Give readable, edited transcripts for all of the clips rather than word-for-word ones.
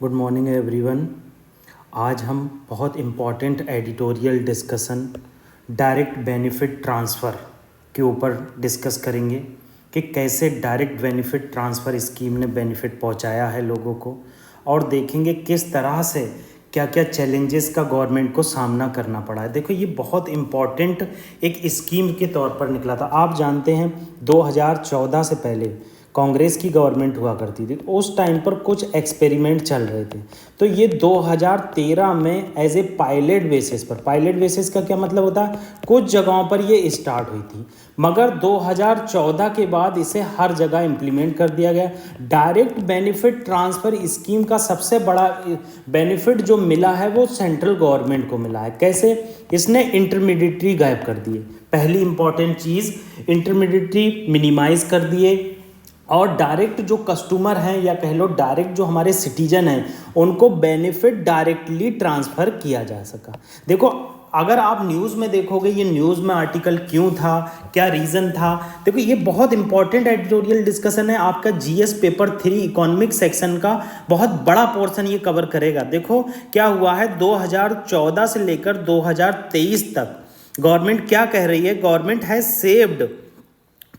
Good morning everyone. आज हम बहुत important editorial discussion direct benefit transfer के ऊपर डिस्कस करेंगे कि कैसे डायरेक्ट बेनिफिट ट्रांसफ़र स्कीम ने बेनिफिट पहुंचाया है लोगों को, और देखेंगे किस तरह से क्या क्या चैलेंजेस का गवर्नमेंट को सामना करना पड़ा है। देखो, ये बहुत इम्पॉर्टेंट एक स्कीम के तौर पर निकला था। आप जानते हैं 2014 से पहले कांग्रेस की गवर्नमेंट हुआ करती थी, तो उस टाइम पर कुछ एक्सपेरिमेंट चल रहे थे। तो ये 2013 में एज ए पायलट बेसिस पर, पायलट बेसिस का क्या मतलब होता है, कुछ जगहों पर ये स्टार्ट हुई थी, मगर 2014 के बाद इसे हर जगह इम्प्लीमेंट कर दिया गया। डायरेक्ट बेनिफिट ट्रांसफ़र स्कीम का सबसे बड़ा बेनिफिट जो मिला है वो सेंट्रल गवर्नमेंट को मिला है। कैसे? इसने इंटरमीडिएटरी गायब कर दिए। पहली इंपॉर्टेंट चीज़, इंटरमीडिएटरी मिनिमाइज़ कर दिए, और डायरेक्ट जो कस्टमर हैं या कह लो डायरेक्ट जो हमारे सिटीजन हैं उनको बेनिफिट डायरेक्टली ट्रांसफ़र किया जा सका। देखो, अगर आप न्यूज़ में देखोगे ये न्यूज़ में आर्टिकल क्यों था, क्या रीज़न था, देखो ये बहुत इंपॉर्टेंट एडिटोरियल डिस्कशन है। आपका जीएस पेपर 3 इकोनॉमिक सेक्शन का बहुत बड़ा पोर्शन ये कवर करेगा। देखो क्या हुआ है, 2014 से लेकर 2023 तक गवर्नमेंट क्या कह रही है, government has saved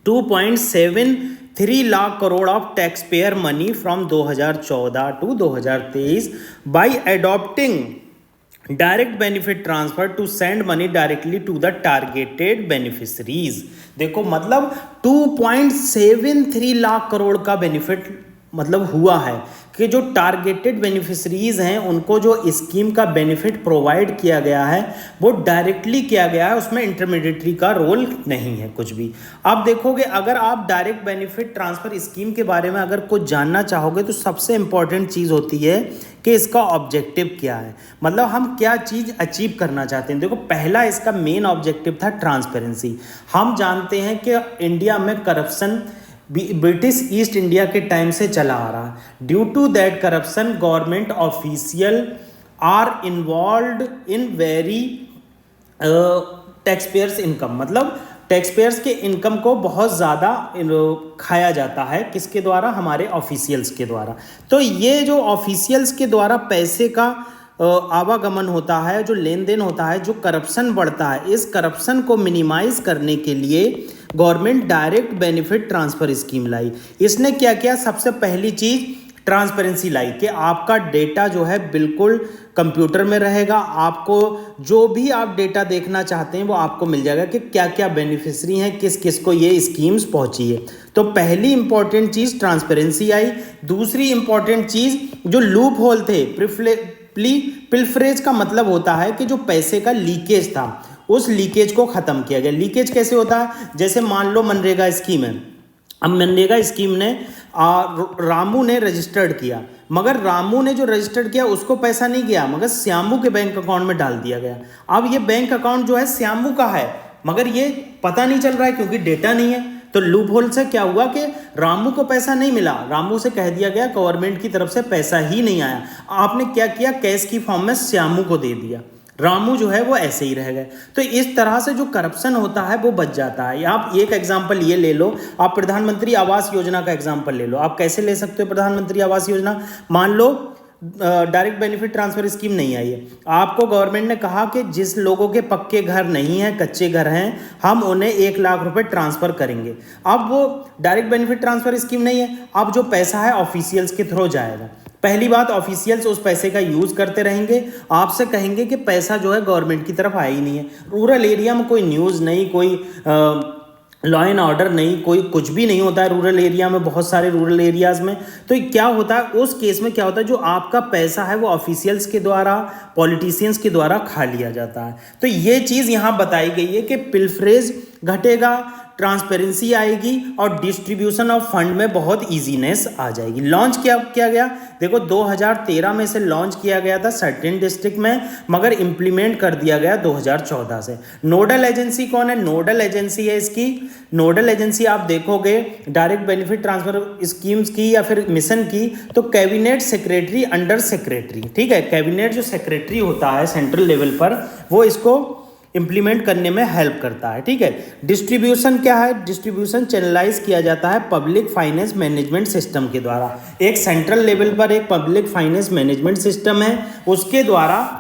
2.73 lakh crore of tax payer money from 2014 to 2023 by adopting direct benefit transfer to send money directly to the targeted beneficiaries. देखो मतलब 2.73 लाख करोड़ का बेनिफिट मतलब हुआ है कि जो टारगेटेड बेनिफिशरीज हैं उनको जो स्कीम का बेनिफिट प्रोवाइड किया गया है वो डायरेक्टली किया गया है, उसमें इंटरमीडिएटरी का रोल नहीं है कुछ भी। अब देखोगे, अगर आप डायरेक्ट बेनिफिट ट्रांसफ़र स्कीम के बारे में अगर कुछ जानना चाहोगे तो सबसे इंपॉर्टेंट चीज़ होती है कि इसका ऑब्जेक्टिव क्या है, मतलब हम क्या चीज़ अचीव करना चाहते हैं। देखो, पहला इसका मेन ऑब्जेक्टिव था ट्रांसपेरेंसी। हम जानते हैं कि इंडिया में करप्शन ब्रिटिश ईस्ट इंडिया के टाइम से चला आ रहा है। Due to that corruption government official are involve in very tax payers income, मतलब टैक्स पेयर्स के इनकम को बहुत ज़्यादा खाया जाता है। किसके द्वारा? हमारे ऑफिशियल्स के द्वारा। तो ये जो ऑफिशियल्स के द्वारा पैसे का आवागमन होता है, जो लेन देन होता है, जो करप्शन बढ़ता है, इस करप्शन को मिनिमाइज करने के लिए government direct benefit transfer scheme लाई। इसने क्या किया? सबसे पहली चीज़ ट्रांसपेरेंसी लाई कि आपका डेटा जो है बिल्कुल कंप्यूटर में रहेगा, आपको जो भी आप डेटा देखना चाहते हैं वो आपको मिल जाएगा कि क्या क्या बेनिफिशरी हैं, किस किस को ये स्कीम्स पहुंची है। तो पहली इंपॉर्टेंट चीज़ ट्रांसपेरेंसी आई। दूसरी इंपॉर्टेंट चीज़, जो लूप होल थे, पिल्फरेज का मतलब होता है कि जो पैसे का लीकेज था उस लीकेज को ख़त्म किया गया। लीकेज कैसे होता है? जैसे मान लो मनरेगा स्कीम है, अब मनरेगा स्कीम ने रामू ने रजिस्टर्ड किया, मगर रामू ने जो रजिस्टर्ड किया उसको पैसा नहीं गया, मगर श्यामू के बैंक अकाउंट में डाल दिया गया। अब ये बैंक अकाउंट जो है श्यामू का है, मगर ये पता नहीं चल रहा है क्योंकि डेटा नहीं है। तो लूप होल से क्या हुआ कि रामू को पैसा नहीं मिला, रामू से कह दिया गया गवर्नमेंट की तरफ से पैसा ही नहीं आया। आपने क्या किया? कैश की फॉर्म में श्यामू को दे दिया, रामू जो है वो ऐसे ही रह गए। तो इस तरह से जो करप्शन होता है वो बच जाता है। आप एक एग्जांपल ये ले लो, आप प्रधानमंत्री आवास योजना का एग्जांपल ले लो। आप कैसे ले सकते हो प्रधानमंत्री आवास योजना? मान लो डायरेक्ट बेनिफिट ट्रांसफर स्कीम नहीं आई है, आपको गवर्नमेंट ने कहा कि जिस लोगों के पक्के घर नहीं हैं, कच्चे घर हैं, हम उन्हें 1 लाख रुपए ट्रांसफ़र करेंगे। अब वो डायरेक्ट बेनिफिट ट्रांसफ़र स्कीम नहीं है, अब जो पैसा है ऑफिशियल्स के थ्रू जाएगा। पहली बात, ऑफिशियल्स उस पैसे का यूज़ करते रहेंगे, आपसे कहेंगे कि पैसा जो है गवर्नमेंट की तरफ आया ही नहीं है। रूरल एरिया में कोई न्यूज़ नहीं, कोई लॉ एंड ऑर्डर नहीं, कोई कुछ भी नहीं होता है रूरल एरिया में, बहुत सारे रूरल एरियाज़ में। तो क्या होता है उस केस में? क्या होता है, जो आपका पैसा है वो ऑफिशियल्स के द्वारा, पॉलिटिशियंस के द्वारा खा लिया जाता है। तो ये चीज़ यहाँ बताई गई है कि पिल्फरेज घटेगा, ट्रांसपेरेंसी आएगी और डिस्ट्रीब्यूशन ऑफ फंड में बहुत इजीनेस आ जाएगी। लॉन्च क्या किया गया? देखो 2013 में से लॉन्च किया गया था सर्टेन डिस्ट्रिक्ट में, मगर इंप्लीमेंट कर दिया गया 2014 से। नोडल एजेंसी कौन है? नोडल एजेंसी है इसकी, नोडल एजेंसी आप देखोगे डायरेक्ट बेनिफिट ट्रांसफर स्कीम्स की या फिर मिशन की, तो कैबिनेट सेक्रेटरी अंडर सेक्रेटरी, ठीक है, कैबिनेट जो सेक्रेटरी होता है सेंट्रल लेवल पर, वो इसको इम्प्लीमेंट करने में हेल्प करता है। ठीक है, डिस्ट्रीब्यूशन क्या है? डिस्ट्रीब्यूशन चैनलाइज किया जाता है पब्लिक फाइनेंस मैनेजमेंट सिस्टम के द्वारा। एक सेंट्रल लेवल पर एक पब्लिक फाइनेंस मैनेजमेंट सिस्टम है, उसके द्वारा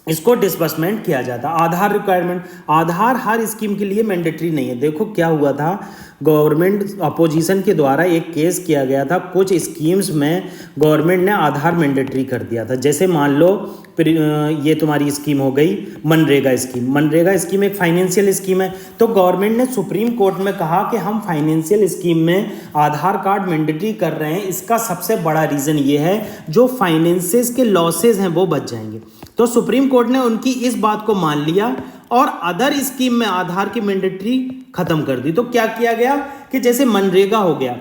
इसको डिस्बर्समेंट किया जाता है। आधार रिक्वायरमेंट, आधार हर स्कीम के लिए मैंडेटरी नहीं है। देखो क्या हुआ था, गवर्नमेंट अपोजिशन के द्वारा एक केस किया गया था, कुछ स्कीम्स में गवर्नमेंट ने आधार मैंडेटरी कर दिया था। जैसे मान लो ये तुम्हारी स्कीम हो गई मनरेगा स्कीम। मनरेगा स्कीम एक फाइनेंशियल स्कीम है, तो गवर्नमेंट ने सुप्रीम कोर्ट में कहा कि हम फाइनेंशियल स्कीम में आधार कार्ड मैंडेटरी कर रहे हैं। इसका सबसे बड़ा रीज़न ये है जो फाइनेंसेस के लॉसेज हैं वो बच जाएंगे। तो सुप्रीम कोर्ट ने उनकी इस बात को मान लिया और अदर स्कीम में आधार की मैंडेटरी खत्म कर दी। तो क्या किया गया कि जैसे मनरेगा हो गया,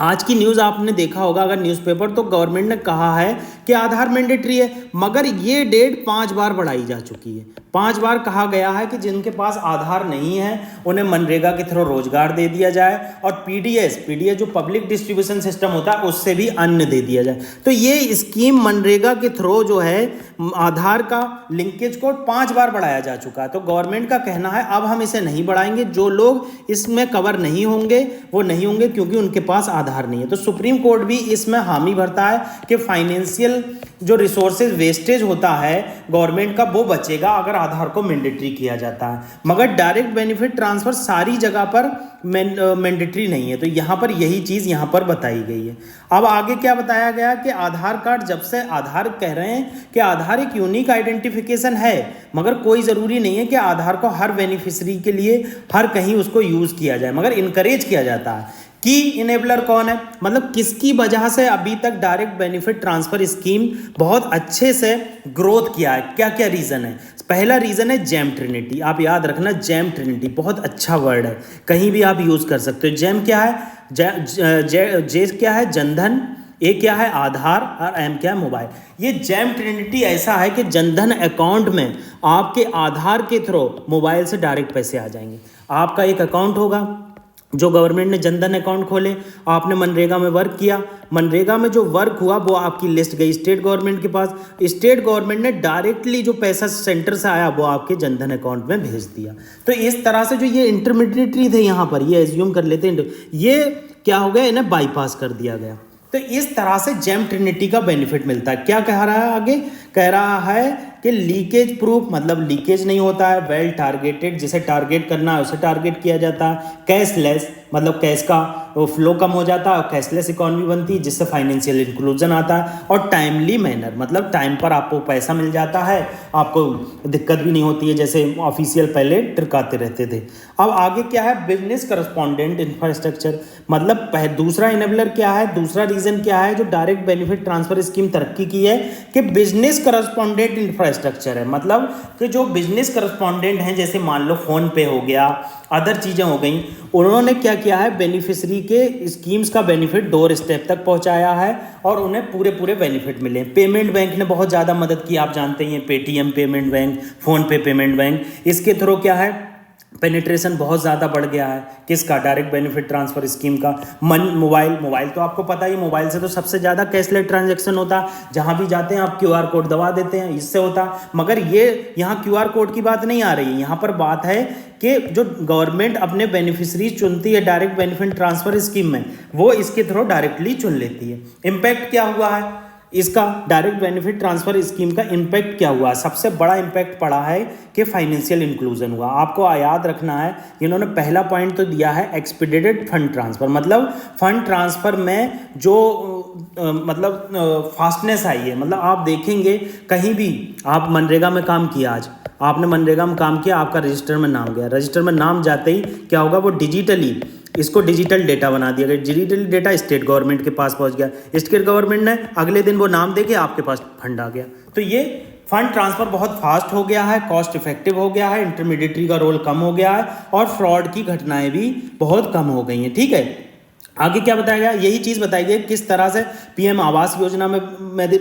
आज की न्यूज़ आपने देखा होगा अगर न्यूज़पेपर, तो गवर्नमेंट ने कहा है कि आधार मैंडेटरी है, मगर ये डेट 5 बार बढ़ाई जा चुकी है। 5 बार कहा गया है कि जिनके पास आधार नहीं है उन्हें मनरेगा के थ्रू रोजगार दे दिया जाए, और पीडीएस जो पब्लिक डिस्ट्रीब्यूशन सिस्टम होता है उससे भी अन्न दे दिया जाए। तो ये स्कीम मनरेगा के थ्रू जो है आधार का लिंकेज को 5 बार बढ़ाया जा चुका है। तो गवर्नमेंट का कहना है अब हम इसे नहीं बढ़ाएंगे, जो लोग इसमें कवर नहीं होंगे वो नहीं होंगे क्योंकि उनके पास आधार नहीं है। तो सुप्रीम कोर्ट भी इसमें हामी भरता है कि फाइनेंशियल जो रिसोर्सेज वेस्टेज होता है गवर्नमेंट का वो बचेगा अगर आधार को मैंडेटरी किया जाता है, मगर डायरेक्ट बेनिफिट ट्रांसफर सारी जगह पर मैंडेटरी नहीं है। तो यहाँ पर यही चीज़ यहाँ पर बताई गई है। अब आगे क्या बताया गया कि आधार कार्ड, जब से आधार कह रहे हैं कि आधार एक यूनिक आइडेंटिफिकेशन है, मगर कोई ज़रूरी नहीं है कि आधार को हर बेनिफिशरी के लिए हर कहीं उसको यूज़ किया जाए, मगर इनकरेज किया जाता है। की इनेबलर कौन है, मतलब किसकी वजह से अभी तक डायरेक्ट बेनिफिट ट्रांसफर स्कीम बहुत अच्छे से ग्रोथ किया है, क्या क्या रीज़न है? पहला रीज़न है जेम ट्रिनिटी। आप याद रखना, जेम ट्रिनिटी बहुत अच्छा वर्ड है, कहीं भी आप यूज़ कर सकते हो। जेम क्या है? जे क्या है? जनधन, ए क्या है? आधार, और एम क्या है? मोबाइल। ये जेम ट्रिनिटी ऐसा है कि जनधन अकाउंट में आपके आधार के थ्रू मोबाइल से डायरेक्ट पैसे आ जाएंगे। आपका एक अकाउंट होगा जो गवर्नमेंट ने जनधन अकाउंट खोले, आपने मनरेगा में वर्क किया, मनरेगा में जो वर्क हुआ वो आपकी लिस्ट गई स्टेट गवर्नमेंट के पास, स्टेट गवर्नमेंट ने डायरेक्टली जो पैसा सेंटर से आया वो आपके जनधन अकाउंट में भेज दिया। तो इस तरह से जो ये इंटरमीडिएटरी थे यहाँ पर, ये एज्यूम कर लेते हैं, ये क्या हो गया, इन्हें बाईपास कर दिया गया। तो इस तरह से जेम ट्रिनिटी का बेनिफिट मिलता है। क्या कह रहा है आगे? कह रहा है कि लीकेज प्रूफ, मतलब लीकेज नहीं होता है। वेल टारगेटेड, जिसे टारगेट करना है उसे टारगेट किया जाता है। कैशलेस, मतलब कैश का फ्लो कम हो जाता है और कैशलेस इकोनॉमी बनती है जिससे फाइनेंशियल इंक्लूजन आता है। और टाइमली मैनर, मतलब टाइम पर आपको पैसा मिल जाता है, आपको दिक्कत भी नहीं होती है जैसे ऑफिशियल पहले ट्रिकाते रहते थे। अब आगे क्या है? बिजनेस करस्पॉन्डेंट इंफ्रास्ट्रक्चर, मतलब दूसरा इनेबलर क्या है, दूसरा रीजन क्या है जो डायरेक्ट बेनिफिट ट्रांसफर स्कीम तरक्की की है कि बिजनेस करस्पॉन्डेंट इंफ्रास्ट्रक्चर है। मतलब कि जो बिजनेस करस्पॉन्डेंट हैं, जैसे मान लो फोन पे हो गया, अदर चीज़ें हो गई, उन्होंने क्या किया है, बेनिफिशरी के स्कीम्स का बेनिफिट डोर स्टेप तक पहुंचाया है और उन्हें पूरे बेनिफिट मिले। पेमेंट बैंक ने बहुत ज़्यादा मदद की, आप जानते हैं पेटीएम पेमेंट बैंक, फ़ोन पे पेमेंट बैंक, इसके थ्रू क्या है, पेनिट्रेशन बहुत ज़्यादा बढ़ गया है। किसका? डायरेक्ट बेनिफिट ट्रांसफर स्कीम का। मोबाइल तो आपको पता ही, मोबाइल से तो सबसे ज़्यादा कैशलेस ट्रांजैक्शन होता है। जहाँ भी जाते हैं आप क्यूआर कोड दबा देते हैं, इससे होता। मगर ये यहाँ क्यूआर कोड की बात नहीं आ रही है, यहाँ पर बात है कि जो गवर्नमेंट अपने बेनिफिशरीज चुनती है डायरेक्ट बेनिफिट ट्रांसफर स्कीम में, वो इसके थ्रू डायरेक्टली चुन लेती है। इम्पैक्ट क्या हुआ है इसका? डायरेक्ट बेनिफिट ट्रांसफर स्कीम का इम्पैक्ट क्या हुआ? सबसे बड़ा इम्पैक्ट पड़ा है कि फाइनेंशियल इंक्लूजन हुआ। आपको याद रखना है, इन्होंने पहला पॉइंट तो दिया है एक्सपीडिटेड फंड ट्रांसफर, मतलब फंड ट्रांसफर में जो मतलब फास्टनेस आई है। मतलब आप देखेंगे कहीं भी, आप मनरेगा में काम किया, आज आपने मनरेगा में काम किया, आपका रजिस्टर में नाम गया, रजिस्टर में नाम जाते ही क्या होगा, वो डिजिटली इसको डिजिटल डेटा बना दिया गया। डिजिटल डेटा स्टेट गवर्नमेंट के पास पहुंच गया, स्टेट गवर्नमेंट ने अगले दिन वो नाम देके आपके पास फंड आ गया। तो ये फंड ट्रांसफर बहुत फास्ट हो गया है, कॉस्ट इफेक्टिव हो गया है, इंटरमीडिएटरी का रोल कम हो गया है और फ्रॉड की घटनाएं भी बहुत कम हो गई हैं। ठीक है, आगे क्या बताया गया? यही चीज़ बताई गई किस तरह से पीएम आवास योजना में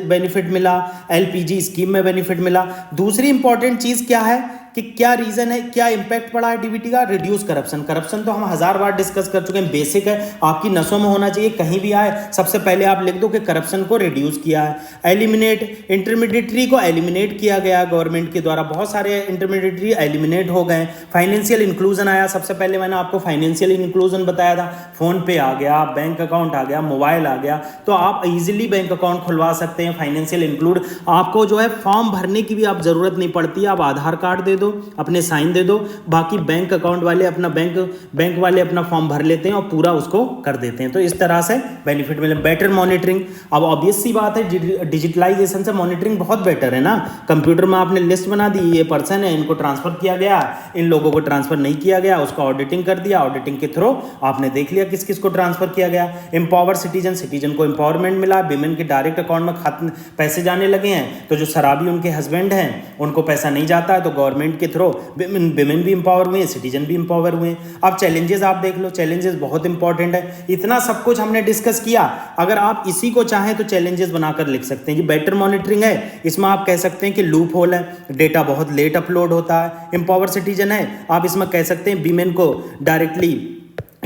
बेनिफिट मिला, एलपीजी स्कीम में बेनिफिट मिला। दूसरी इंपॉर्टेंट चीज़ क्या है कि क्या रीजन है, क्या इंपैक्ट पड़ा है डीबीटी का? Reduce corruption. करप्शन तो हम 1000 बार डिस्कस कर चुके हैं, बेसिक है, आपकी नसों में होना चाहिए, कहीं भी आए सबसे पहले आप लिख दो कि करप्शन को रिड्यूस किया है। एलिमिनेट, इंटरमीडिएटरी को एलिमिनेट किया गया गवर्नमेंट के द्वारा, बहुत सारे इंटरमीडिएटरी एलिमिनेट हो गए। फाइनेंशियल इंक्लूजन आया, सबसे पहले मैंने आपको फाइनेंशियल इंक्लूजन बताया था, फोन पे आ गया, बैंक अकाउंट आ गया, मोबाइल आ गया, तो आप इजीली बैंक अकाउंट खुलवा सकते हैं। फाइनेंशियल इंक्लूड, आपको जो है फॉर्म भरने की भी आप जरूरत नहीं पड़ती, आप आधार कार्ड दे दो, अपने साइन दे दो, बाकी बैंक अकाउंट वाले अपना बैंक वाले अपना फॉर्म भर लेते हैं और पूरा उसको कर देते हैं। तो इस तरह से बेनिफिट मिले। बेटर मॉनिटरिंग, अब ऑब्वियस सी बात है, डिजिटलाइजेशन से मॉनिटरिंग बहुत बेटर है ना। कंप्यूटर में आपने लिस्ट बना दी, ये पर्सन है, इनको ट्रांसफर किया गया, इन लोगों को ट्रांसफर नहीं किया गया, उसका ऑडिटिंग कर दिया, ऑडिटिंग के थ्रू आपने देख लिया किस किस को ट्रांसफर किया गया। एम्पावर सिटीजन, सिटीजन को एम्पावरमेंट मिला, विमेन के डायरेक्ट अकाउंट में पैसे जाने लगे हैं, तो जो शराबी उनके हस्बैंड हैं उनको पैसा नहीं जाता है, तो गवर्नमेंट के थ्रू विमेन भी एम्पावर हुए, सिटीजन भी एम्पावर हुए। अब चैलेंजेस आप देख लो, चैलेंजेस बहुत इंपॉर्टेंट है। इतना सब कुछ हमने डिस्कस किया, अगर आप इसी को चाहें तो चैलेंजेस बनाकर लिख सकते हैं। बेटर मॉनिटरिंग है, इसमें आप कह सकते हैं कि लूप होल है, डेटा बहुत लेट अपलोड होता है। एम्पावर सिटीजन है, आप इसमें कह सकते हैं विमेन को डायरेक्टली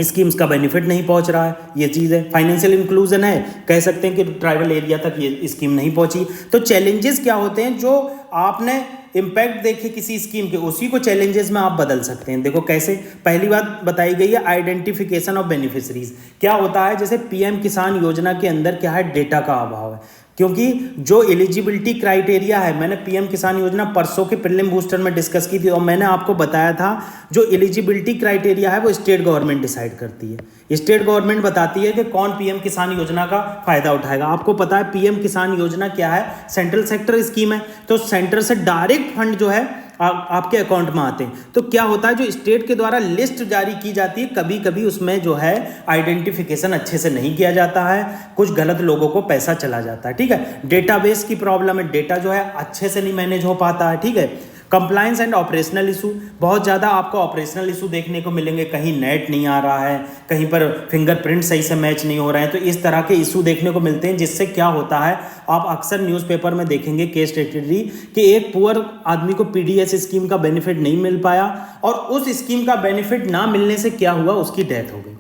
स्कीम्स का बेनिफिट नहीं पहुंच रहा है, ये चीज़ है। फाइनेंशियल इंक्लूजन है, कह सकते हैं कि ट्राइबल एरिया तक ये स्कीम नहीं पहुंची। तो चैलेंजेस क्या होते हैं, जो आपने इम्पैक्ट देखे किसी स्कीम के, उसी को चैलेंजेस में आप बदल सकते हैं। देखो कैसे, पहली बात बताई गई है आइडेंटिफिकेशन ऑफ बेनिफिशरीज। क्या होता है, जैसे पीएम किसान योजना के अंदर क्या है, डेटा का अभाव है, क्योंकि जो एलिजिबिलिटी क्राइटेरिया है, मैंने पीएम किसान योजना परसों के प्रीलिम बूस्टर में डिस्कस की थी और मैंने आपको बताया था जो एलिजिबिलिटी क्राइटेरिया है वो स्टेट गवर्नमेंट डिसाइड करती है। स्टेट गवर्नमेंट बताती है कि कौन पीएम किसान योजना का फायदा उठाएगा। आपको पता है पीएम किसान योजना क्या है, सेंट्रल सेक्टर स्कीम है, तो सेंटर से डायरेक्ट फंड जो है आपके अकाउंट में आते हैं। तो क्या होता है, जो स्टेट के द्वारा लिस्ट जारी की जाती है, कभी कभी उसमें जो है आइडेंटिफिकेशन अच्छे से नहीं किया जाता है, कुछ गलत लोगों को पैसा चला जाता है। ठीक है, डेटाबेस की प्रॉब्लम है, डेटा जो है अच्छे से नहीं मैनेज हो पाता है। ठीक है, कंप्लायंस एंड ऑपरेशनल इशू, बहुत ज़्यादा आपको ऑपरेशनल इशू देखने को मिलेंगे, कहीं नेट नहीं आ रहा है, कहीं पर फिंगरप्रिंट सही से मैच नहीं हो रहे हैं, तो इस तरह के इशू देखने को मिलते हैं, जिससे क्या होता है, आप अक्सर न्यूज़पेपर में देखेंगे केस स्टडी कि एक पुअर आदमी को पीडीएस स्कीम का बेनिफिट नहीं मिल पाया और उस स्कीम का बेनिफिट ना मिलने से क्या हुआ, उसकी डेथ हो गई।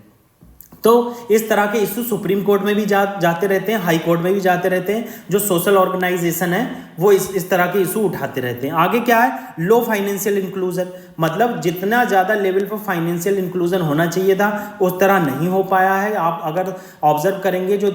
तो इस तरह के इशू सुप्रीम कोर्ट में भी जाते रहते हैं, हाई कोर्ट में भी जाते रहते हैं। जो सोशल ऑर्गेनाइजेशन है वो इस तरह के इशू उठाते रहते हैं। आगे क्या है, लो फाइनेंशियल इंक्लूजन, मतलब जितना ज़्यादा लेवल पर फाइनेंशियल इंक्लूजन होना चाहिए था उस तरह नहीं हो पाया है। आप अगर ऑब्जर्व करेंगे, जो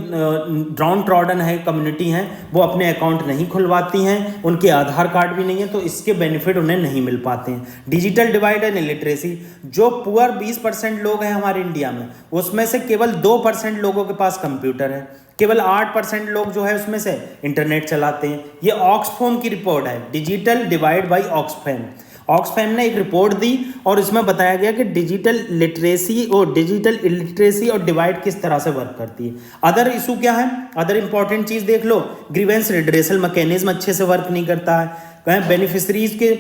डाउन ट्रॉडन है कम्युनिटी हैं वो अपने अकाउंट नहीं खुलवाती हैं, उनके आधार कार्ड भी नहीं है, तो इसके बेनिफिट उन्हें नहीं मिल पाते हैं। डिजिटल डिवाइड एंड इलिटरेसी, जो पुअर 20% लोग हैं हमारे इंडिया में, उसमें से केवल 2% लोगों के पास कंप्यूटर है, केवल 8% लोग जो है उसमें से इंटरनेट चलाते हैं। ये ऑक्सफैम की रिपोर्ट है, digital divide by Oxfam. Oxfam ने एक रिपोर्ट दी और इसमें बताया गया कि डिजिटल लिटरेसी और डिजिटल इलिटरेसी और डिवाइड किस तरह से वर्क करती है। अदर इशू क्या है, अदर इंपॉर्टेंट चीज़ देख लो, ग्रीवेंस रिड्रेसल मैकेनिज्म अच्छे से वर्क नहीं करता है। बेनिफिशरीज के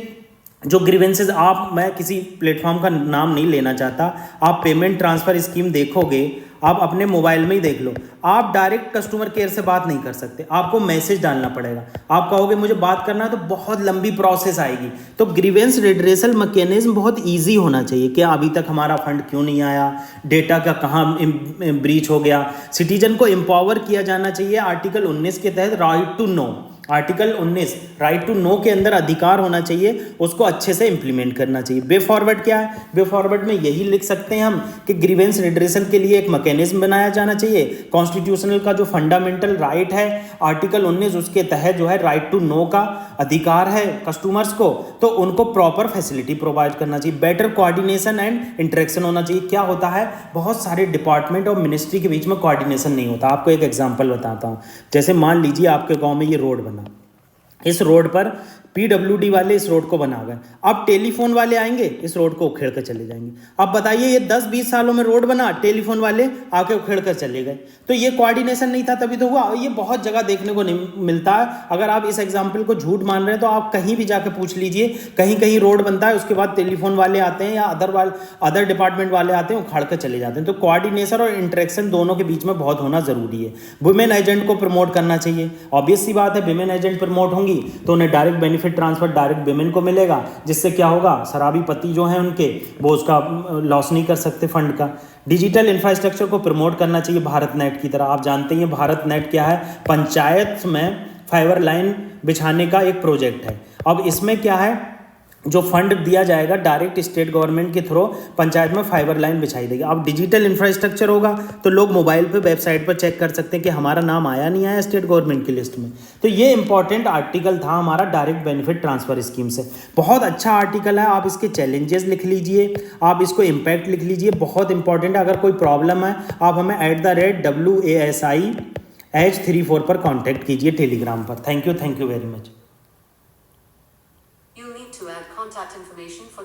जो ग्रीवेंसेज, मैं किसी प्लेटफॉर्म का नाम नहीं लेना चाहता, आप पेमेंट ट्रांसफ़र स्कीम देखोगे, आप अपने मोबाइल में ही देख लो, आप डायरेक्ट कस्टमर केयर से बात नहीं कर सकते, आपको मैसेज डालना पड़ेगा। आप कहोगे मुझे बात करना है तो बहुत लंबी प्रोसेस आएगी। तो ग्रीवेंस रिड्रेसल मैकेनिज्म बहुत इजी होना चाहिए कि अभी तक हमारा फंड क्यों नहीं आया, डेटा का कहाँ ब्रीच हो गया। सिटीजन को एम्पावर किया जाना चाहिए, आर्टिकल 19 के तहत right to know, article 19 right to know के अंदर अधिकार होना चाहिए, उसको अच्छे से इंप्लीमेंट करना चाहिए। वे फॉरवर्ड क्या है, वे फॉरवर्ड में यही लिख सकते हैं हम कि ग्रीवेंस रिड्रेसल के लिए एक मैकेनिज्म बनाया जाना चाहिए। कॉन्स्टिट्यूशनल का जो फंडामेंटल राइट है आर्टिकल 19, उसके तहत जो है राइट टू नो का अधिकार है कस्टमर्स को, तो उनको प्रॉपर फैसिलिटी प्रोवाइड करना चाहिए। बेटर कोऑर्डिनेशन एंड इंटरेक्शन होना चाहिए। क्या होता है, बहुत सारे डिपार्टमेंट और मिनिस्ट्री के बीच में कोऑर्डिनेशन नहीं होता। आपको एक एग्जांपल बताता हूँ, जैसे मान लीजिए आपके गांव में ये रोड बना, इस रोड पर पीडब्ल्यूडी वाले इस रोड को बना गए, अब टेलीफोन वाले आएंगे इस रोड को उखेड़ कर चले जाएंगे। अब बताइए, ये 10-20 सालों में रोड बना, टेलीफोन वाले आके उखेड़ कर चले गए, तो ये कोऑर्डिनेशन नहीं था तभी तो हुआ। ये बहुत जगह देखने को नहीं मिलता है। अगर आप इस एग्जाम्पल को झूठ मान रहे हैं तो आप कहीं भी जाके पूछ लीजिए, कहीं कहीं रोड बनता है, उसके बाद टेलीफोन वाले आते हैं या अदर डिपार्टमेंट वाले आते हैं, उखाड़ कर चले जाते हैं। तो कोऑर्डिनेशन और इंटरेक्शन दोनों के बीच में बहुत होना जरूरी है। वुमेन एजेंट को प्रमोट करना चाहिए, ऑब्वियस सी बात है, वुमेन एजेंट प्रमोट होंगी तो उन्हें direct benefit benefit transfer direct women को मिलेगा, जिससे क्या होगा, शराबी पति जो हैं उनके वो उसका लॉस नहीं कर सकते फंड का। डिजिटल इंफ्रास्ट्रक्चर को प्रमोट करना चाहिए भारत नेट की तरह। आप जानते हैं भारत नेट क्या है, पंचायत में फाइबर लाइन बिछाने का एक प्रोजेक्ट है। अब इसमें क्या है, जो फंड दिया जाएगा डायरेक्ट स्टेट गवर्नमेंट के थ्रू पंचायत में फाइबर लाइन बिछाई देगी। अब डिजिटल इंफ्रास्ट्रक्चर होगा तो लोग मोबाइल पे वेबसाइट पर चेक कर सकते हैं कि हमारा नाम आया नहीं आया स्टेट गवर्नमेंट की लिस्ट में। तो ये इंपॉर्टेंट आर्टिकल था हमारा डायरेक्ट बेनिफिट ट्रांसफर स्कीम से। बहुत अच्छा आर्टिकल है, आप इसके चैलेंजेस लिख लीजिए, आप इसको इम्पैक्ट लिख लीजिए, बहुत इंपॉर्टेंट है। अगर कोई प्रॉब्लम है आप हमें @WASIH34 पर कॉन्टैक्ट कीजिए टेलीग्राम पर। Thank you very much. You'll need to add contact information for